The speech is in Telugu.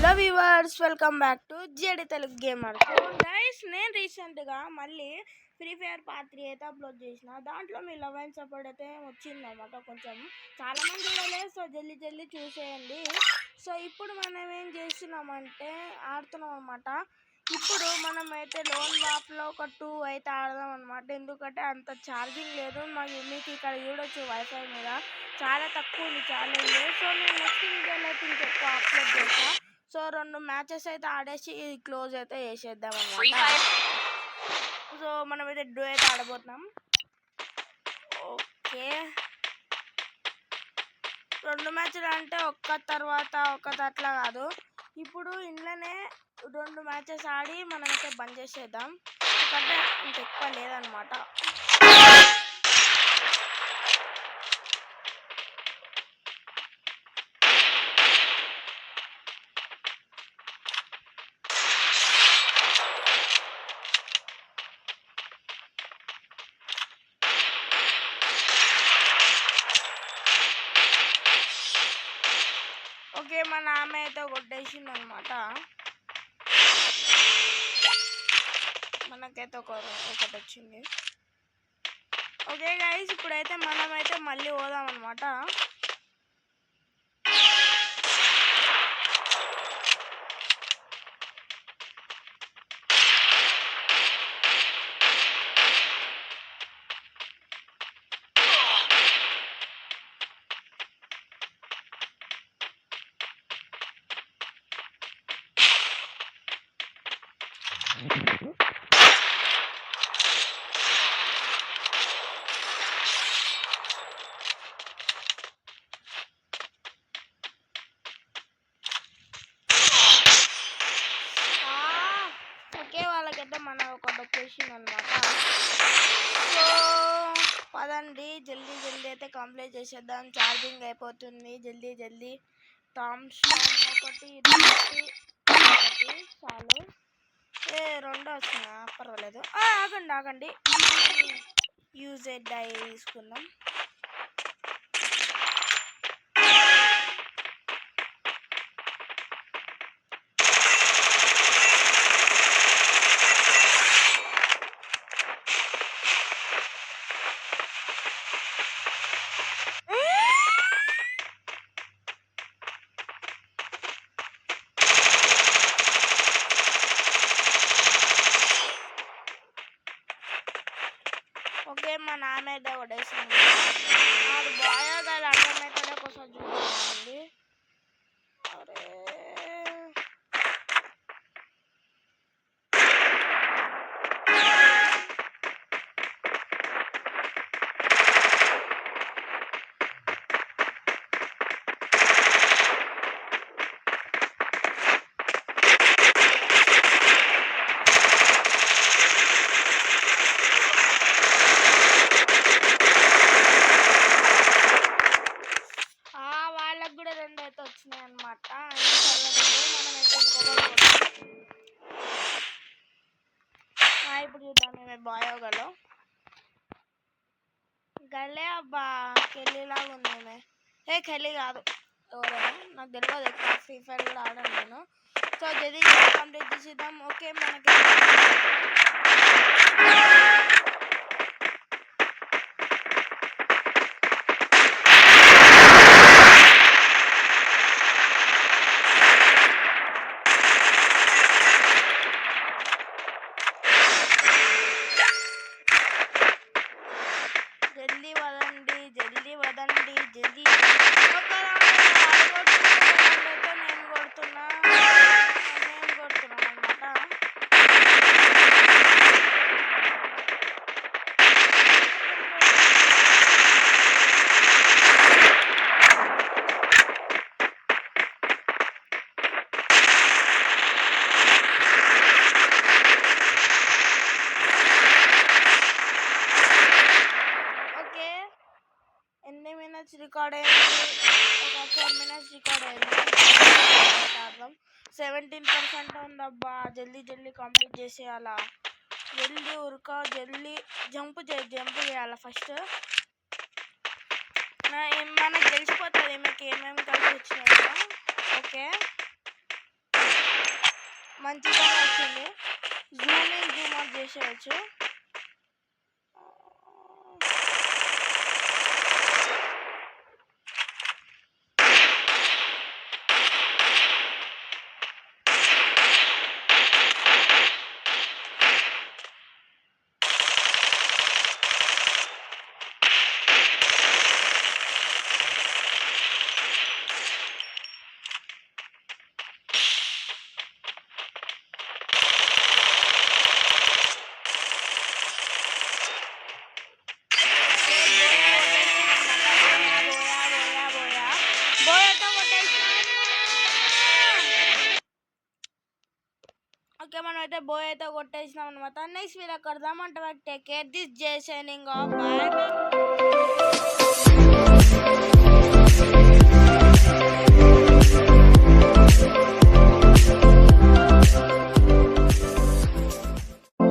Hello viewers, welcome back to JD Telugu gamer. Guys, నేను రీసెంట్గా మళ్ళీ ఫ్రీ ఫైర్ పార్ట్ 3 అయితే అప్లోడ్ చేసిన. దాంట్లో మీ లవ్ అండ్ సపోర్ట్ అయితే వచ్చిందన్నమాట. కొంచెం చాలామంది చూడలేదు, సో జల్దీ చూసేయండి. సో ఇప్పుడు మనం ఏం చేస్తున్నామంటే ఆడుతున్నాం అనమాట. ఇప్పుడు మనం అయితే లోన్ వాప్లో ఒక 2 అయితే ఆడదాం అనమాట. ఎందుకంటే అంత ఛార్జింగ్ లేదు, మీకు ఇక్కడ చూడొచ్చు వైఫై మీద చాలా తక్కువ ఉంది ఛార్జింగ్. సో నేను నెక్స్ట్ వీడియోలో అయితే ఇంకెక్కువ అప్లోడ్ చేస్తాను. సో 2 మ్యాచెస్ అయితే ఆడేసి క్లోజ్ అయితే చేసేద్దాం అన్నమాట. సో మనమైతే డూ అయితే ఆడబోతున్నాం. ఓకే, 2 మ్యాచ్లు అంటే ఒక్క తర్వాత ఒకటి అట్లా కాదు. ఇప్పుడు ఇంట్లోనే 2 మ్యాచెస్ ఆడి మనమైతే బంద్ చేసేద్దాం, ఎందుకంటే ఇంకెక్కువ లేదనమాట. ఓకే, మా నాన్న అయితే కొట్టేసింది అనమాట. మనకైతే ఒకటి వచ్చింది. ఓకే గైస్, ఇప్పుడైతే మనమైతే మళ్ళీ పోదాం అనమాట. ఓకే, వాళ్ళకైతే మన ఒకటి వచ్చేసింది అనమాట. సో పదండి, జల్దీ అయితే కంప్లీట్ చేసేద్దాం. ఛార్జింగ్ అయిపోతుంది. జల్దీ థామ్స్ ఒకటి చాలు. 2 వచ్చినా పర్వాలేదు. ఆగండి, యూజ్ డై తీసుకుందాం. ఓకే, మా నాన్న అయితే కొట్టేసింది. అది బాగా కాదు, అర్థమైతేనే కోసం చూడండి. అరే వాళ్ళకు కూడా 2 అయితే వచ్చినాయి అనమాట. ఇప్పుడు చూద్దాం మేము బాయోగలో గలే. అబ్బా కెళ్ళిలాగా ఉంది ఆమె. కెళ్ళి కాదు, ఎవరైనా నాకు తెలియదు. ఎక్కువ ఫ్రీ ఫైర్ కూడా ఆడాను నేను. సో జల్దీ కంప్లీట్ చేసేద్దాం. ఓకే, మనకి జల్దీ వదండి. నేను కొడుతున్నా అనమాట. ఎన్ని మినిట్స్ రికార్డ్ అయింది? ఒక 4 minutes రికార్డ్ అయింది. 17% ఉందబ్బా. జల్దీ కంప్లీట్ చేసేయాలా. జల్దీ ఉరక, జల్దీ జంప్ చేయాలా ఫస్ట్. మనకు తెలిసిపోతుంది మీకు ఏమేమి కలిసి వచ్చినాయో. ఓకే, మంచిగా వచ్చింది. జూమ్ ఇన్ జూమ్ అవుట్ చేసేయచ్చు. ఓకే, మనం అయితే బోయ్ అయితే కొట్టేసినాం అనమాట. నెక్స్ట్ వీడియో కడదాం అంటే take care this J signing off. By by.